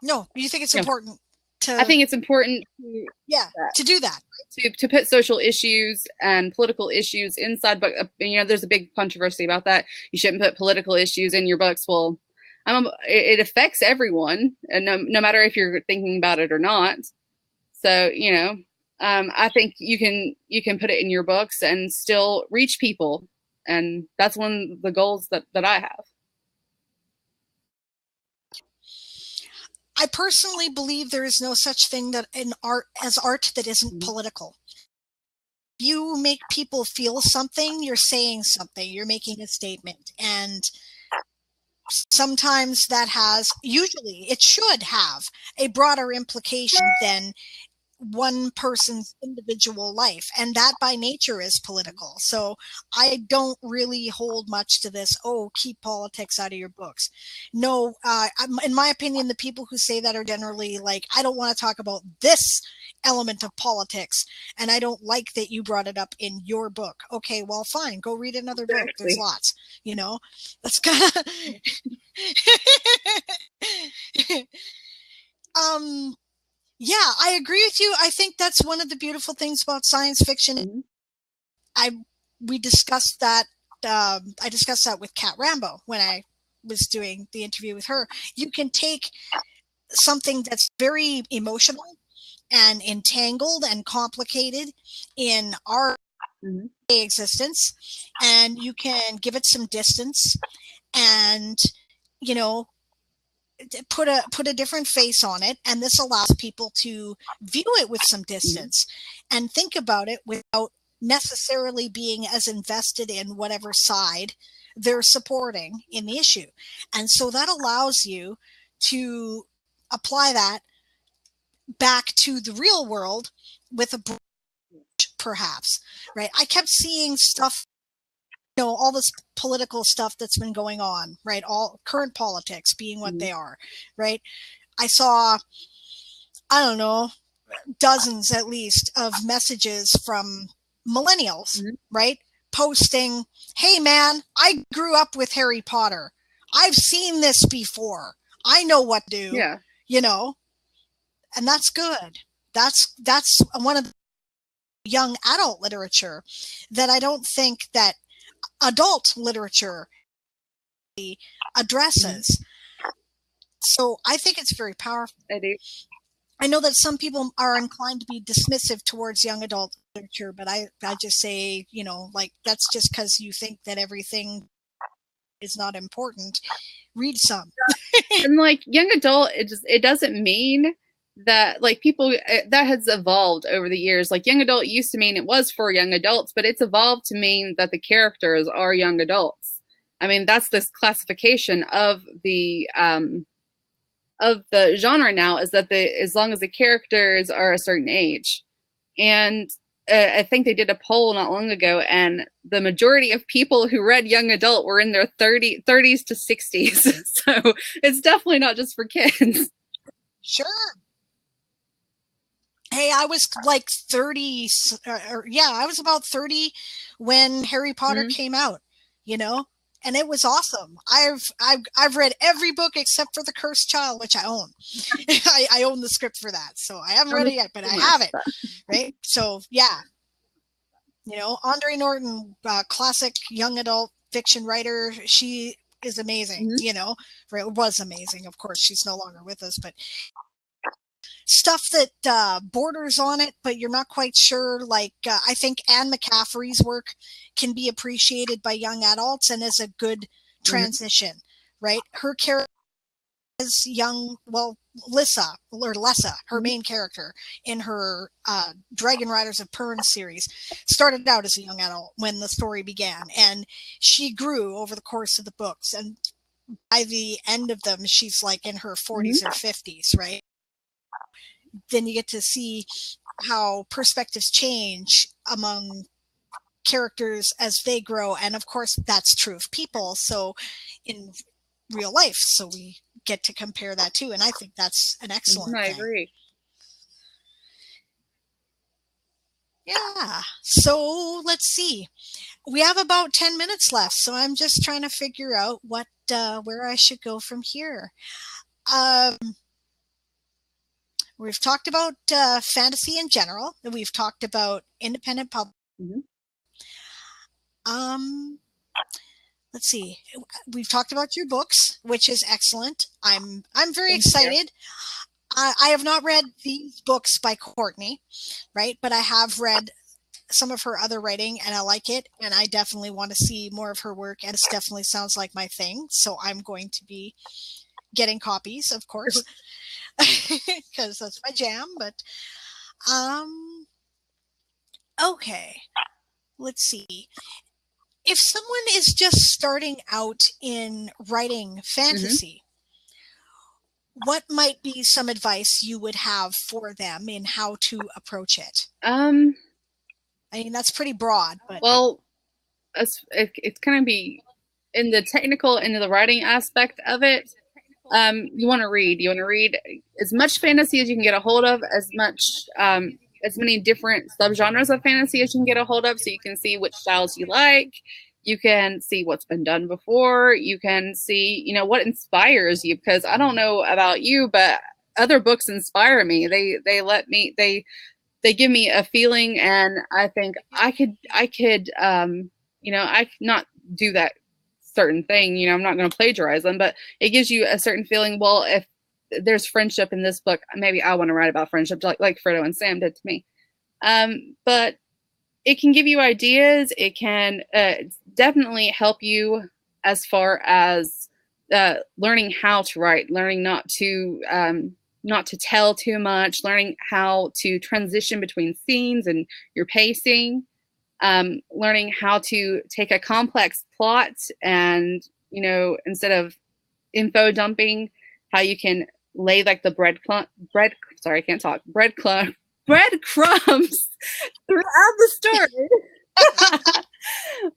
No, you think it's important to. I think it's important to do that. To put social issues and political issues inside, but there's a big controversy about that. You shouldn't put political issues in your books. Well, it affects everyone, and no matter if you're thinking about it or not. So I think you can put it in your books and still reach people. And that's one of the goals that I have. I personally believe there is no such thing that art that isn't political. If you make people feel something, you're saying something, you're making a statement. And sometimes usually it should have a broader implication than one person's individual life, and that by nature is political. So I don't really hold much to this, keep politics out of your books. No, in my opinion, the people who say that are generally like, I don't want to talk about this element of politics, and I don't like that you brought it up in your book. Okay, well, fine, go read another book. There's lots, that's kind of yeah, I agree with you. I think that's one of the beautiful things about science fiction. We discussed that. I discussed that with Kat Rambo when I was doing the interview with her. You can take something that's very emotional and entangled and complicated in our existence, and you can give it some distance and, put a different face on it, and this allows people to view it with some distance and think about it without necessarily being as invested in whatever side they're supporting in the issue. And so that allows you to apply that back to the real world with a brush, perhaps, right? I kept seeing stuff, all this political stuff that's been going on, right? All current politics being what they are, right? I saw, I don't know, dozens at least of messages from millennials, right? Posting, hey man, I grew up with Harry Potter. I've seen this before. I know what to do. Yeah. You know, and that's good. That's one of the young adult literature that I don't think that adult literature addresses. So I think it's very powerful. I do. I know that some people are inclined to be dismissive towards young adult literature, but I just say, you know, like, that's just because you think that everything is not important. Read some. And like young adult, it doesn't mean that, like, people, that has evolved over the years. Like young adult used to mean it was for young adults, but it's evolved to mean that the characters are young adults. I mean, that's this classification of the genre now, is that as long as the characters are a certain age. And I think they did a poll not long ago, and the majority of people who read young adult were in their 30s to 60s. So it's definitely not just for kids. Sure. Hey, I was like 30, I was about 30 when Harry Potter came out, you know, and it was awesome. I've read every book except for The Cursed Child, which I own. I own the script for that, so I haven't read it yet, but I have it. Right? So yeah, you know, Andre Norton, classic young adult fiction writer. She is amazing. You know, was amazing. Of course, she's no longer with us, but stuff that borders on it, but you're not quite sure. Like, I think Anne McCaffrey's work can be appreciated by young adults and is a good transition, right? Her character is young, Lissa, her main character in her Dragon Riders of Pern series, started out as a young adult when the story began, and she grew over the course of the books, and by the end of them, she's like in her 40s or 50s, right? Then you get to see how perspectives change among characters as they grow. And of course, that's true of people. So in real life, so we get to compare that too. And I think that's an excellent thing. I agree. Yeah. So let's see. We have about 10 minutes left. So I'm just trying to figure out where I should go from here. We've talked about fantasy in general. We've talked about independent publishing. Let's see. We've talked about your books, which is excellent. I'm very excited. I have not read these books by Courtney, right? But I have read some of her other writing, and I like it. And I definitely want to see more of her work. And it definitely sounds like my thing. So I'm going to be getting copies, of course. Because that's my jam. But okay, let's see. If someone is just starting out in writing fantasy, what might be some advice you would have for them in how to approach it? I mean, that's pretty broad, but well, it's going to be in the technical, into the writing aspect of it. You want to read as much fantasy as you can get a hold of, as many different subgenres of fantasy as you can get a hold of, so you can see which styles you like. You can see what's been done before. You can see, you know, what inspires you, because I don't know about you, but other books inspire me. They give me a feeling, and I think I could you know, I could not do that certain thing, you know, I'm not going to plagiarize them, but it gives you a certain feeling. Well, if there's friendship in this book, maybe I want to write about friendship, like Frodo and Sam did to me. But it can give you ideas. It can definitely help you as far as learning how to write, learning not to tell too much, learning how to transition between scenes and your pacing. Learning how to take a complex plot and, you know, instead of info dumping, how you can lay like the breadcrumbs throughout the story.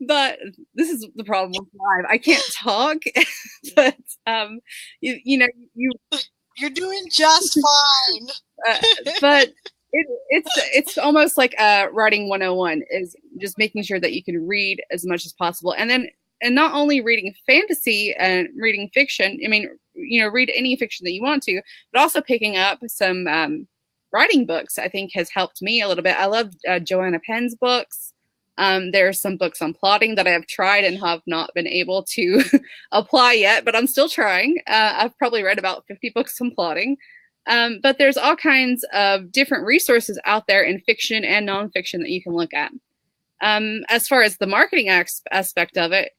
But this is the problem with live. I can't talk, but you're doing just fine. But it's almost like writing 101 is just making sure that you can read as much as possible, and then and not only reading fantasy and reading fiction, I mean, read any fiction that you want to, but also picking up some writing books, I think has helped me a little bit. I love Joanna Penn's books. There are some books on plotting that I have tried and have not been able to apply yet, but I'm still trying. I've probably read about 50 books on plotting. But there's all kinds of different resources out there in fiction and nonfiction that you can look at. As far as the marketing aspect of it,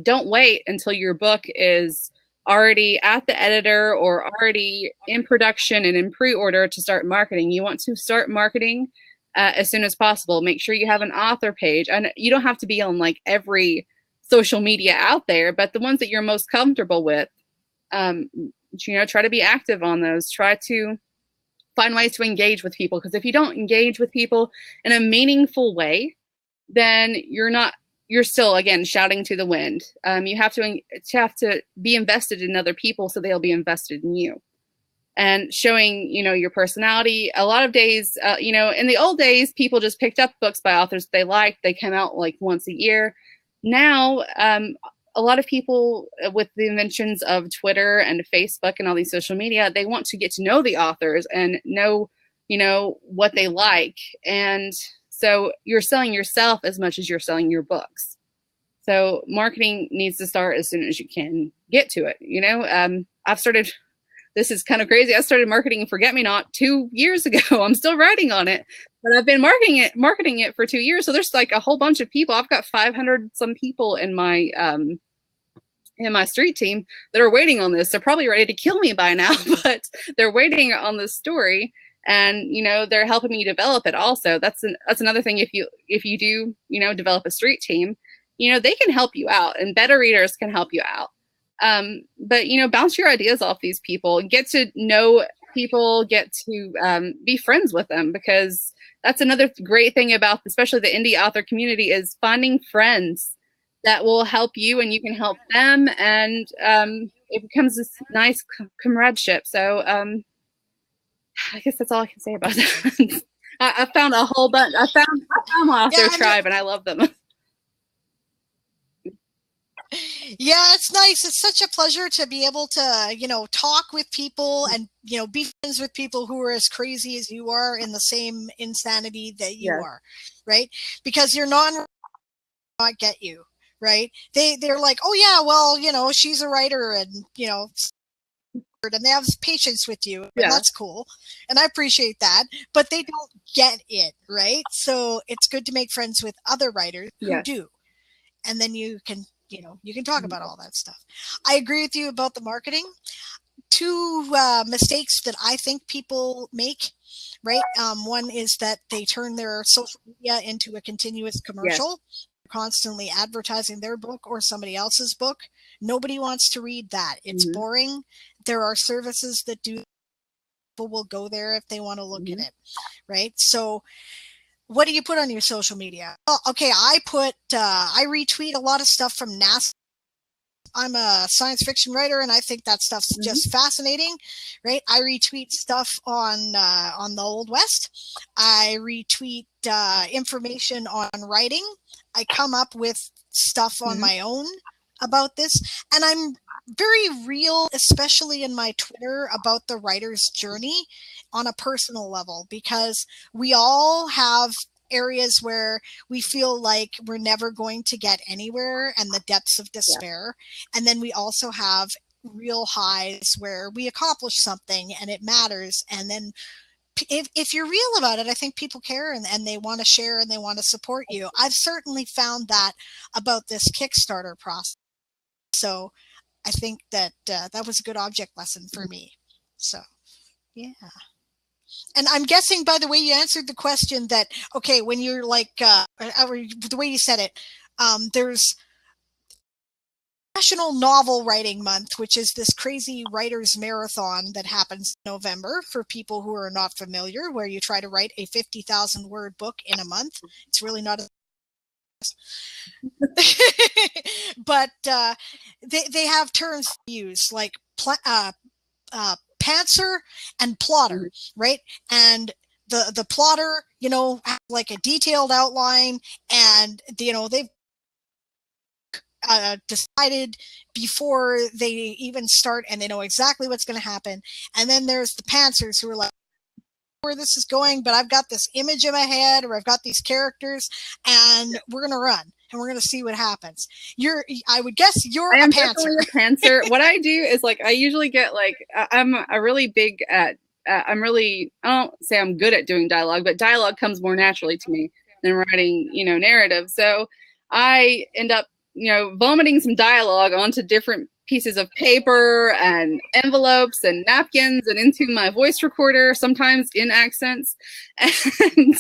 don't wait until your book is already at the editor or already in production and in pre-order to start marketing. You want to start marketing as soon as possible. Make sure you have an author page. And you don't have to be on like every social media out there, but the ones that you're most comfortable with, try to be active on those. Try to find ways to engage with people, because if you don't engage with people in a meaningful way, then you're still, again, shouting to the wind. You have to be invested in other people so they'll be invested in you. And showing, your personality. A lot of days, in the old days, people just picked up books by authors they liked. They came out like once a year. Now, a lot of people, with the inventions of Twitter and Facebook and all these social media, they want to get to know the authors and know, what they like. And so you're selling yourself as much as you're selling your books. So marketing needs to start as soon as you can get to it. This is kind of crazy. I started marketing Forget-Me-Not 2 years ago. I'm still writing on it, but I've been marketing it for 2 years. So there's like a whole bunch of people. I've got 500 some people in my street team that are waiting on this. They're probably ready to kill me by now, but they're waiting on this story, and they're helping me develop it. Also, that's another thing. If you do develop a street team, they can help you out, and beta readers can help you out. But bounce your ideas off these people, get to know people, get to be friends with them, because that's another great thing about especially the indie author community, is finding friends that will help you and you can help them, and it becomes this nice comradeship. So I guess that's all I can say about that. I found a whole bunch. I found my author tribe, and I love them. Yeah, it's nice. It's such a pleasure to be able to, talk with people and, be friends with people who are as crazy as you are, in the same insanity that you are, right? Because your not get you, right? They're like, oh yeah, well, she's a writer, and, and they have patience with you. And that's cool. And I appreciate that, but they don't get it, right? So it's good to make friends with other writers who do. And then you can talk about all that stuff. I agree with you about the marketing. Two mistakes that I think people make, right? One is that they turn their social media into a continuous commercial, constantly advertising their book or somebody else's book. Nobody wants to read that. It's boring. There are services that do. People will go there if they want to look at it, right? So what do you put on your social media? Well, okay, I retweet a lot of stuff from NASA. I'm a science fiction writer, and I think that stuff's just fascinating, right? I retweet stuff on the Old West. I retweet information on writing. I come up with stuff on my own about this, and I'm very real, especially in my Twitter, about the writer's journey on a personal level, because we all have areas where we feel like we're never going to get anywhere and the depths of despair. And then we also have real highs where we accomplish something and it matters. And then if you're real about it, I think people care, and they want to share and they want to support you. I've certainly found that about this Kickstarter process. So I think that that was a good object lesson for me. So, yeah. And I'm guessing, by the way you answered the question, that, okay, when you're like, the way you said it, there's National Novel Writing Month, which is this crazy writers marathon that happens in November, for people who are not familiar, where you try to write a 50,000 word book in a month. It's really not a but they have terms used like pantser and plotter, right? And the plotter, has like a detailed outline, and they've decided before they even start, and they know exactly what's going to happen. And then there's the pantsers who are like, where this is going, but I've got this image in my head, or I've got these characters, and we're going to run and we're going to see what happens. I would guess you're a pantser. A pantser. What I do is like, I usually get like, I'm a really big at, I don't say I'm good at doing dialogue, but dialogue comes more naturally to me than writing, narrative. So I end up, vomiting some dialogue onto different pieces of paper and envelopes and napkins and into my voice recorder, sometimes in accents. And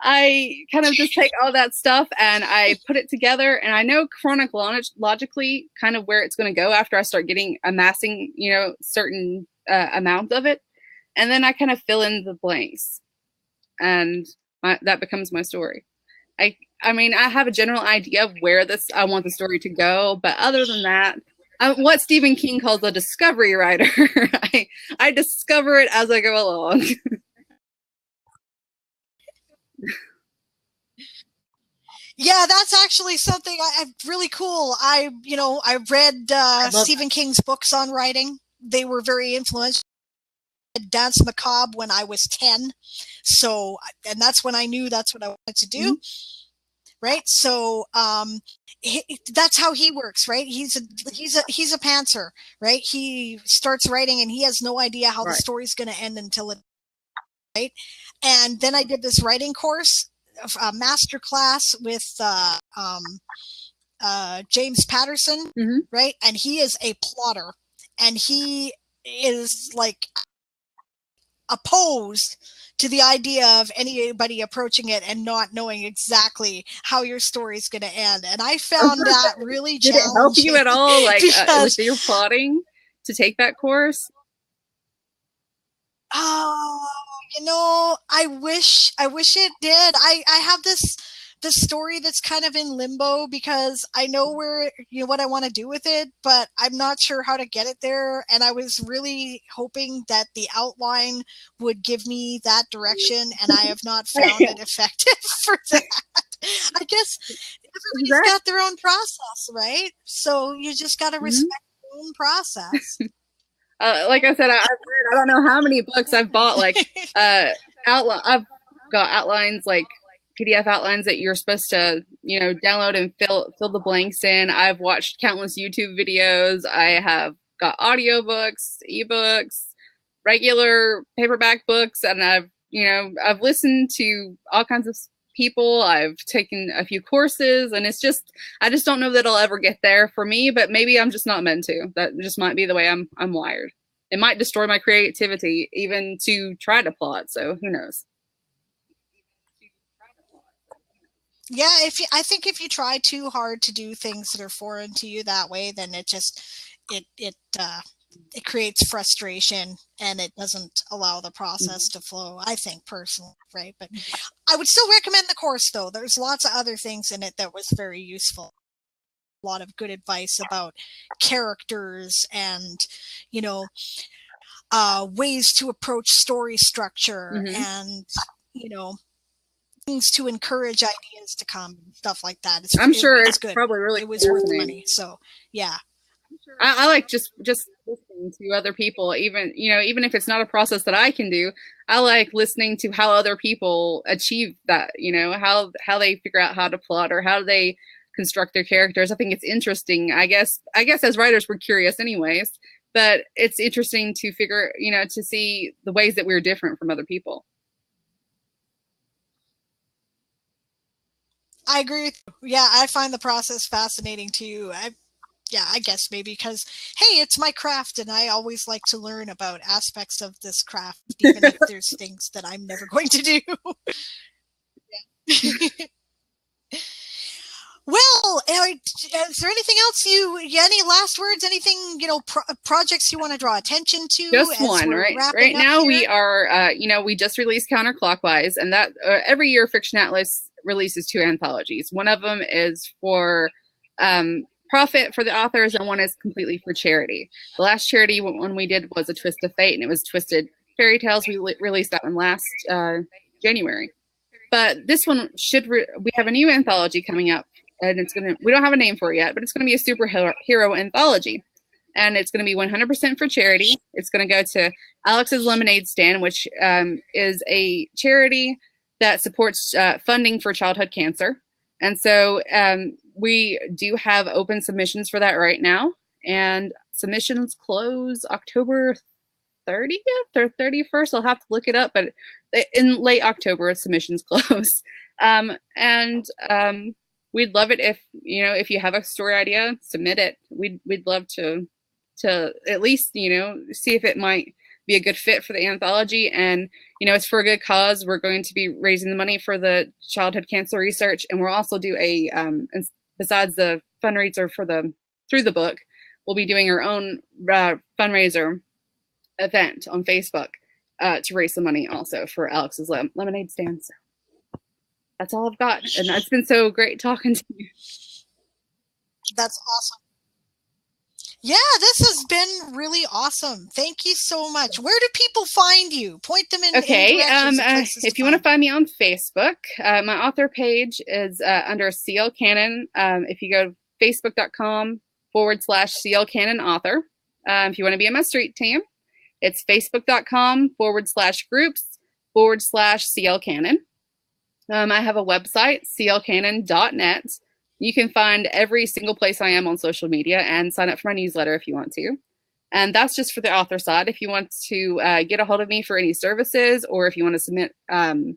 I kind of just take all that stuff and I put it together, and I know chronologically kind of where it's going to go after I start amassing, certain amount of it. And then I kind of fill in the blanks, and that becomes my story. I mean, I have a general idea of where I want the story to go, but other than that, I'm what Stephen King calls a discovery writer. I discover it as I go along. Yeah, that's actually something really cool. I read Stephen King's books on writing. They were very influential. Dance Macabre when I was 10. So, and that's when I knew that's what I wanted to do. Mm-hmm. Right. So, that's how he works, right? He's a pantser, right? He starts writing and he has no idea how the story's going to end until it, right? And then I did this writing course, a master class with, James Patterson, mm-hmm. right? And he is a plotter, and he is like opposed to the idea of anybody approaching it and not knowing exactly how your story is going to end. And I found that really challenging. Did it help you at all, like with your plotting, to take that course? Oh, I wish it did. I have this story that's kind of in limbo, because I know what I want to do with it, but I'm not sure how to get it there. And I was really hoping that the outline would give me that direction, and I have not found it effective for that. I guess everybody's got their own process, right? So you just got to respect your own process. Like I said, I don't know how many books I've bought, like I've got outlines, like PDF outlines that you're supposed to, download and fill the blanks in. I've watched countless YouTube videos. I have got audiobooks, ebooks, regular paperback books, and I've listened to all kinds of people. I've taken a few courses, and I just don't know that I'll ever get there for me, but maybe I'm just not meant to. That just might be the way I'm wired. It might destroy my creativity even to try to plot. So who knows? Yeah, I think if you try too hard to do things that are foreign to you that way, then it creates frustration, and it doesn't allow the process to flow, I think, personally, right? But I would still recommend the course, though. There's lots of other things in it that was very useful. A lot of good advice about characters and, ways to approach story structure, and, things to encourage ideas to come, stuff like that. I'm sure it's good. Probably really it was worth the money. So yeah, I like just listening to other people, even if it's not a process that I can do. I like listening to how other people achieve that, how they figure out how to plot, or how they construct their characters. I think it's interesting. I guess as writers we're curious anyways, but it's interesting to figure, to see the ways that we're different from other people. I agree with you. Yeah, I find the process fascinating too. I guess maybe because, hey, it's my craft, and I always like to learn about aspects of this craft, even if there's things that I'm never going to do. Well, is there anything else any last words, anything, projects you want to draw attention to? Just one, right? Right now we are, we just released Counterclockwise, and that every year Fiction Atlas releases 2 anthologies. One of them is for profit for the authors, and one is completely for charity. The last charity one we did was A Twist of Fate, and it was Twisted Fairy Tales. We released that one last January. But this one we have a new anthology coming up and we don't have a name for it yet, but it's going to be a superhero anthology. And it's going to be 100% for charity. It's going to go to Alex's Lemonade Stand, which is a charity that supports funding for childhood cancer. And so we do have open submissions for that right now. And submissions close October 30th or 31st. I'll have to look it up, but in late October, submissions close. We'd love it if you have a story idea, submit it. We'd love to at least, see if it might be a good fit for the anthology. And, it's for a good cause. We're going to be raising the money for the childhood cancer research. And we'll also do besides the fundraiser through the book, we'll be doing our own fundraiser event on Facebook to raise some money also for Alex's Lemonade Stand. So that's all I've got. And it's been so great talking to you. That's awesome. Yeah, this has been really awesome. Thank you so much. Where do people find you? Point them in. Okay. If you want to find me on Facebook, my author page is under CL Cannon. If you go to facebook.com/CL Cannon author. If you want to be in my street team, it's facebook.com/groups/CL Cannon. I have a website, clcannon.net. You can find every single place I am on social media and sign up for my newsletter if you want to. And that's just for the author side. If you want to get a hold of me for any services, or if you want to submit, to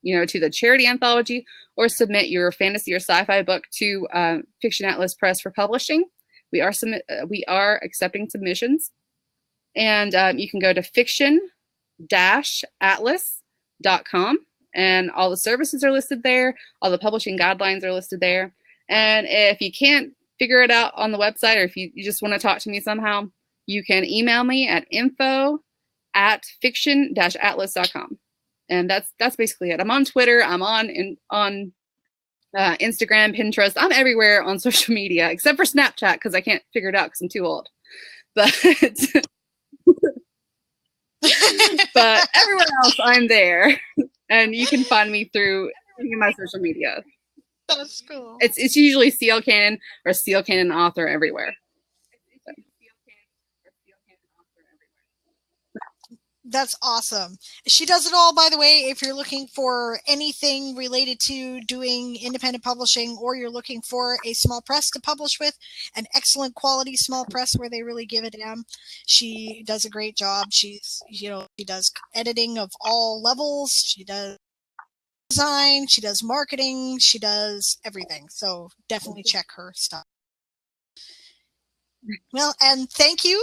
the charity anthology, or submit your fantasy or sci-fi book to Fiction Atlas Press for publishing, we are accepting submissions. And you can go to fiction-atlas.com, and all the services are listed there. All the publishing guidelines are listed there. And if you can't figure it out on the website, or if you just want to talk to me somehow, you can email me at info@fiction-atlas.com. And that's basically it. I'm on Twitter. I'm on Instagram, Pinterest. I'm everywhere on social media, except for Snapchat, because I can't figure it out because I'm too old. But but everywhere else, I'm there. And you can find me through any of my social media. That's cool. It's usually CL Cannon or CL Cannon author everywhere. That's awesome. She does it all, by the way. If you're looking for anything related to doing independent publishing, or you're looking for a small press to publish with, an excellent quality small press where they really give a damn, she does a great job. She does editing of all levels. She does design. She does marketing. She does everything. So definitely check her stuff. Well, and thank you.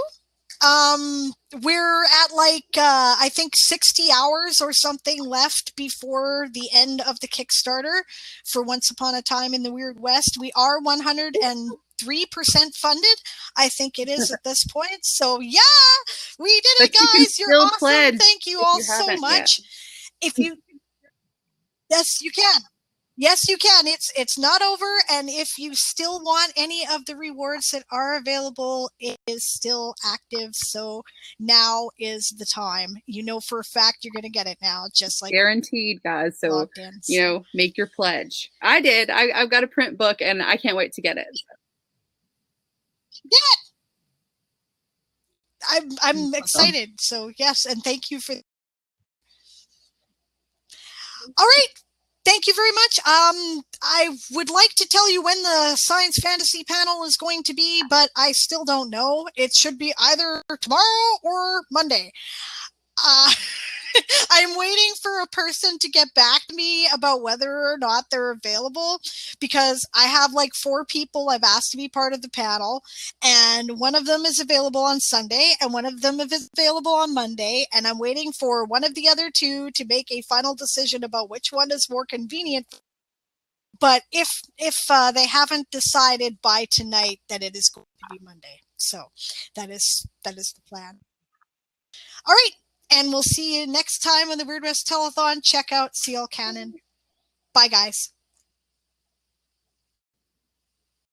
We're at I think 60 hours or something left before the end of the Kickstarter for Once Upon a Time in the Wyrd West. We are 103% funded. I think it is at this point. So yeah, we did it, guys. You're awesome. Thank you all so much. If you, yes, you can. Yes, you can. It's not over. And if you still want any of the rewards that are available, it is still active. So now is the time. You know for a fact you're going to get it now, just like guaranteed, guys. So, make your pledge. I did. I've got a print book, and I can't wait to get it. Yeah. I'm excited. So yes, and thank you for. All right. Thank you very much. I would like to tell you when the science fantasy panel is going to be, but I still don't know. It should be either tomorrow or Monday. I'm waiting for a person to get back to me about whether or not they're available, because I have 4 people I've asked to be part of the panel, and one of them is available on Sunday and one of them is available on Monday, and I'm waiting for one of the other 2 to make a final decision about which one is more convenient. But if they haven't decided by tonight, that it is going to be Monday. So that is the plan. All right. And we'll see you next time on the Wyrd West Telethon. Check out CL Cannon. Bye, guys.